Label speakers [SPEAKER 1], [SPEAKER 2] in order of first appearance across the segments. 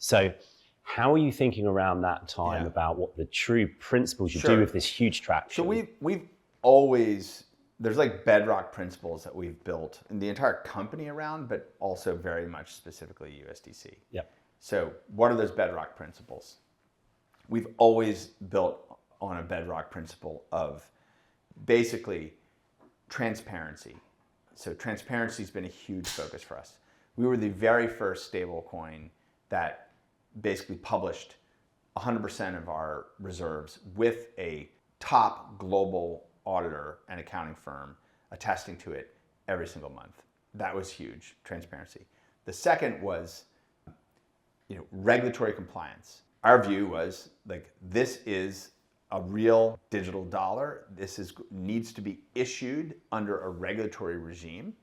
[SPEAKER 1] So how are you thinking around that time about what the true principles you do with this huge traction?
[SPEAKER 2] So we've always, there's like bedrock principles that we've built in the entire company around, but also very much specifically USDC.
[SPEAKER 1] Yep.
[SPEAKER 2] So what are those bedrock principles? We've always built on a bedrock principle of basically transparency. So transparency has been a huge focus for us. We were the very first stablecoin that basically published 100% of our reserves with a top global auditor and accounting firm attesting to it every single month. That was huge, transparency. The second was, regulatory compliance. Our view was like, this is a real digital dollar. This needs to be issued under a regulatory regime.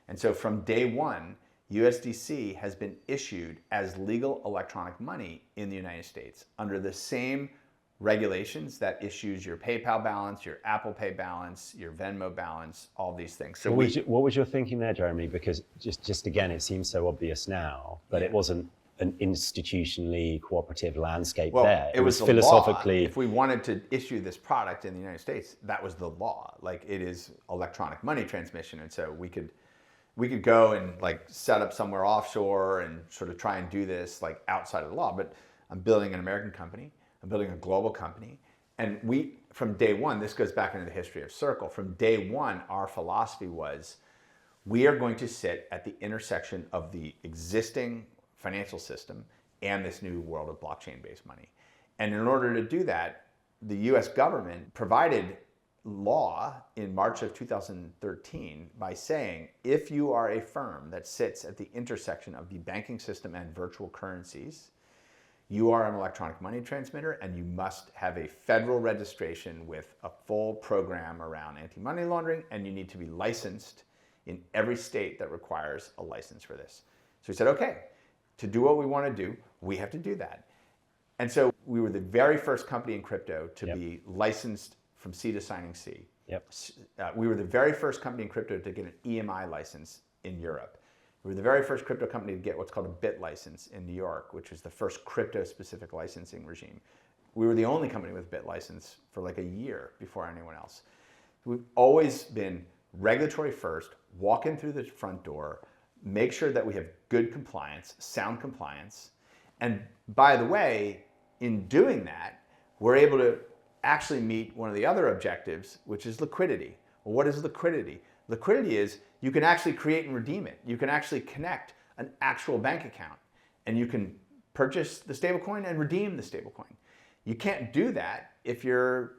[SPEAKER 2] And so from day one, USDC has been issued as legal electronic money in the United States under the same regulations that issues your PayPal balance, your Apple Pay balance, your Venmo balance, all these things. So
[SPEAKER 1] what was your thinking there, Jeremy? Because just again, it seems so obvious now, but it wasn't an institutionally cooperative landscape there.
[SPEAKER 2] It was
[SPEAKER 1] philosophically.
[SPEAKER 2] Law. If we wanted to issue this product in the United States, that was the law. Like, it is electronic money transmission, and so we could go and like set up somewhere offshore and sort of try and do this like outside of the law. But I'm building an American company. I'm building a global company. And from day one, this goes back into the history of Circle. From day one, our philosophy was, we are going to sit at the intersection of the existing financial system and this new world of blockchain-based money. And in order to do that, the US government provided law in March of 2013 by saying, if you are a firm that sits at the intersection of the banking system and virtual currencies, you are an electronic money transmitter, and you must have a federal registration with a full program around anti-money laundering, and you need to be licensed in every state that requires a license for this. So we said, okay, to do what we want to do, we have to do that. And so we were the very first company in crypto to be licensed from C to signing C. We were the very first company in crypto to get an EMI license in Europe. We were the very first crypto company to get what's called a BIT license in New York, which was the first crypto-specific licensing regime. We were the only company with BIT license for like a year before anyone else. We've always been regulatory first, walk in through the front door, make sure that we have good compliance, sound compliance. And by the way, in doing that, we're able to actually meet one of the other objectives, which is liquidity. Well, what is liquidity? Liquidity is you can actually create and redeem it. You can actually connect an actual bank account, and you can purchase the stablecoin and redeem the stablecoin. You can't do that if you're,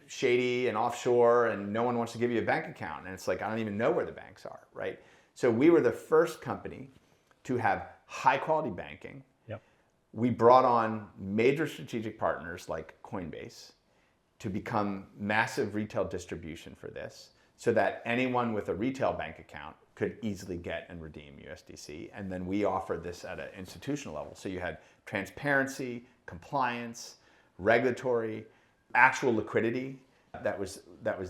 [SPEAKER 2] shady and offshore and no one wants to give you a bank account. And it's like, I don't even know where the banks are, right? So we were the first company to have high quality banking. We brought on major strategic partners like Coinbase to become massive retail distribution for this, so that anyone with a retail bank account could easily get and redeem USDC. And then we offered this at an institutional level. So you had transparency, compliance, regulatory, actual liquidity that was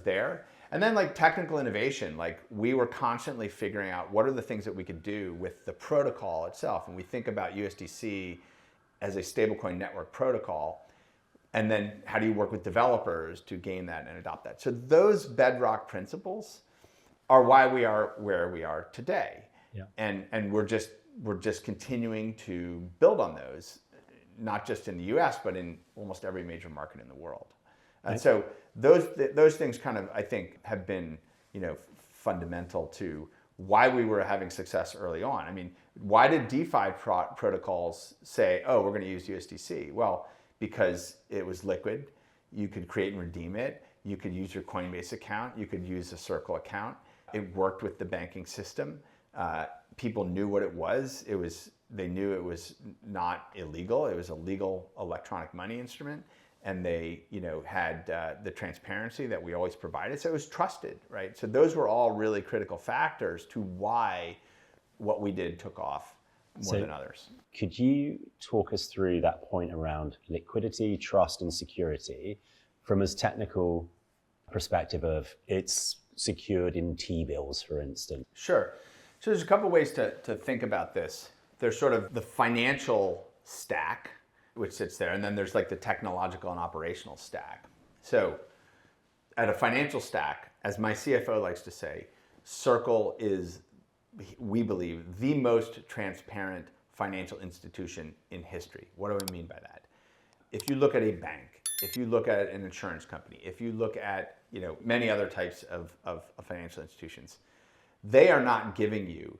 [SPEAKER 2] there. And then like technical innovation, like we were constantly figuring out what are the things that we could do with the protocol itself. And we think about USDC as a stablecoin network protocol. And then how do you work with developers to gain that and adopt that? So those bedrock principles are why we are where we are today. And we're just continuing to build on those, not just in the US, but in almost every major market in the world. And so those things kind of, I think, have been, fundamental to why we were having success early on. I mean, why did DeFi protocols say, oh, we're going to use USDC? Well, because it was liquid. You could create and redeem it. You could use your Coinbase account. You could use a Circle account. It worked with the banking system. People knew what it was. They knew it was not illegal. It was a legal electronic money instrument. And they, had the transparency that we always provided. So it was trusted, right? So those were all really critical factors to why what we did took off more than others.
[SPEAKER 1] Could you talk us through that point around liquidity, trust, and security from as technical perspective of it's secured in T-bills, for instance?
[SPEAKER 2] Sure. So there's a couple ways to think about this. There's sort of the financial stack, which sits there, and then there's like the technological and operational stack. So at a financial stack, as my CFO likes to say, Circle is, we believe, the most transparent financial institution in history. What do I mean by that? If you look at a bank, if you look at an insurance company, if you look at many other types of financial institutions, they are not giving you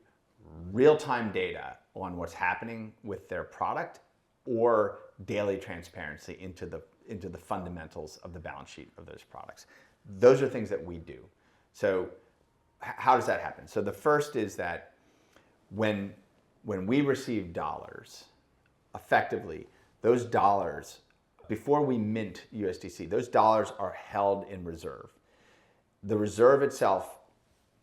[SPEAKER 2] real-time data on what's happening with their product or daily transparency into the fundamentals of the balance sheet of those products. Those are things that we do. So how does that happen? So the first is that when we receive dollars, effectively, those dollars, before we mint USDC, those dollars are held in reserve. The reserve itself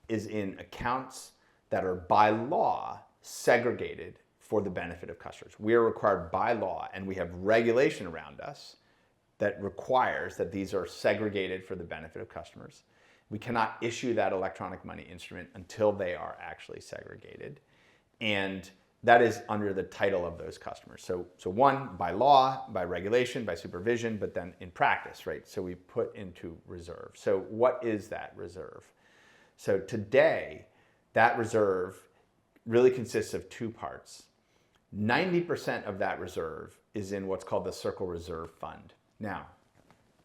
[SPEAKER 2] is in accounts that are by law segregated for the benefit of customers. We are required by law, and we have regulation around us that requires that these are segregated for the benefit of customers. We cannot issue that electronic money instrument until they are actually segregated. And that is under the title of those customers. So one, by law, by regulation, by supervision, but then in practice, right? So we put into reserve. So what is that reserve? So today, that reserve really consists of two parts. 90% of that reserve is in what's called the Circle Reserve Fund. Now,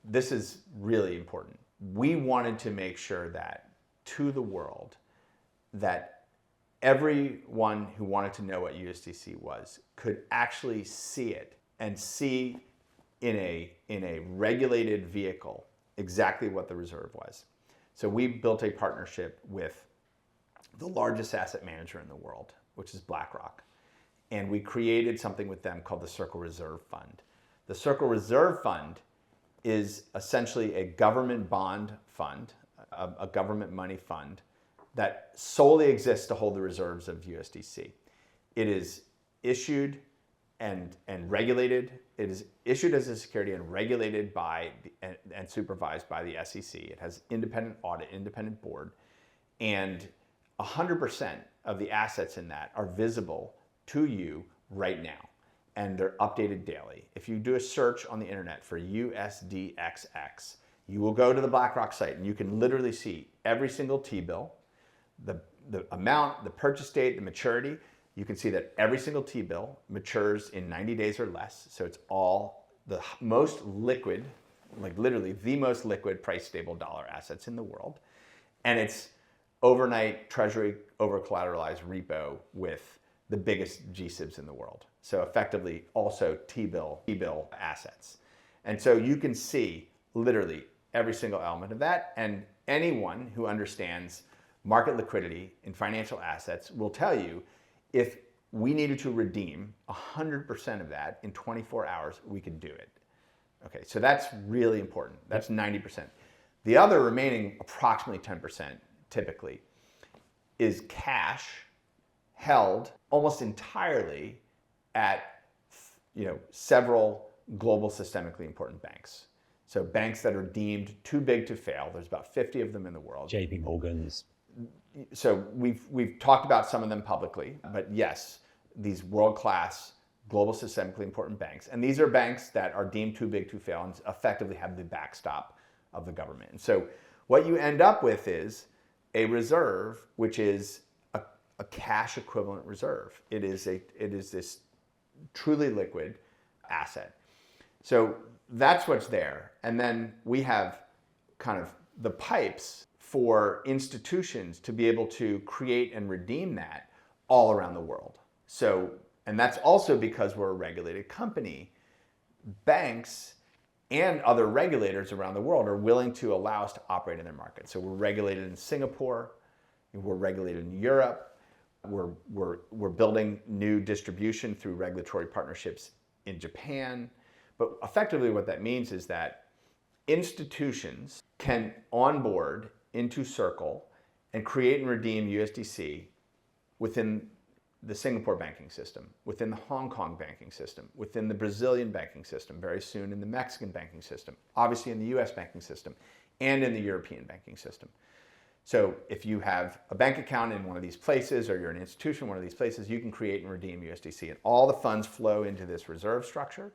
[SPEAKER 2] this is really important. We wanted to make sure that to the world, that everyone who wanted to know what USDC was could actually see it and see in a regulated vehicle exactly what the reserve was. So we built a partnership with the largest asset manager in the world, which is BlackRock. And we created something with them called the Circle Reserve Fund. The Circle Reserve Fund is essentially a government bond fund, a government money fund that solely exists to hold the reserves of USDC. It is issued and regulated. It is issued as a security and regulated by and supervised by the SEC. It has independent audit, independent board, and 100% of the assets in that are visible to you right now, and they're updated daily. If you do a search on the internet for USDXX, you will go to the BlackRock site and you can literally see every single T-bill, the amount, the purchase date, the maturity. You can see that every single T-bill matures in 90 days or less. So it's all the most liquid, like literally the most liquid price stable dollar assets in the world. And it's overnight treasury over collateralized repo with the biggest GSIBs in the world. So effectively also T-bill assets. And so you can see literally every single element of that. And anyone who understands market liquidity in financial assets will tell you if we needed to redeem 100% of that in 24 hours, we could do it. Okay, so that's really important. That's 90%. The other remaining approximately 10% typically is cash held almost entirely at several global systemically important banks. So banks that are deemed too big to fail. There's about 50 of them in the world.
[SPEAKER 1] JP Morgan's.
[SPEAKER 2] So we've talked about some of them publicly, but yes, these world-class global systemically important banks. And these are banks that are deemed too big to fail and effectively have the backstop of the government. And so what you end up with is a reserve, which is a cash equivalent reserve. It is this truly liquid asset. So that's what's there. And then we have kind of the pipes for institutions to be able to create and redeem that all around the world. So, and that's also because we're a regulated company. Banks and other regulators around the world are willing to allow us to operate in their market. So we're regulated in Singapore, we're regulated in Europe, we're building new distribution through regulatory partnerships in Japan. But effectively what that means is that institutions can onboard into Circle and create and redeem USDC within the Singapore banking system, within the Hong Kong banking system, within the Brazilian banking system, very soon in the Mexican banking system, obviously in the US banking system, and in the European banking system. So if you have a bank account in one of these places, or you're an institution in one of these places, you can create and redeem USDC. And all the funds flow into this reserve structure.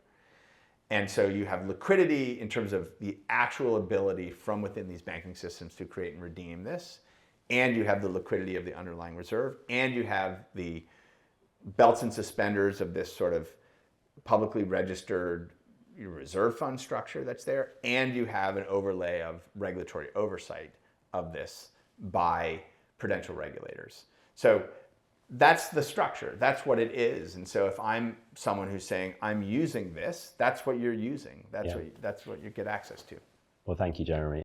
[SPEAKER 2] And so you have liquidity in terms of the actual ability from within these banking systems to create and redeem this. And you have the liquidity of the underlying reserve. And you have the belts and suspenders of this sort of publicly registered reserve fund structure that's there. And you have an overlay of regulatory oversight of this by prudential regulators. So that's the structure. That's what it is. And so if I'm someone who's saying I'm using this, that's what you're using. That's what you get access to.
[SPEAKER 1] Well, thank you, Jeremy.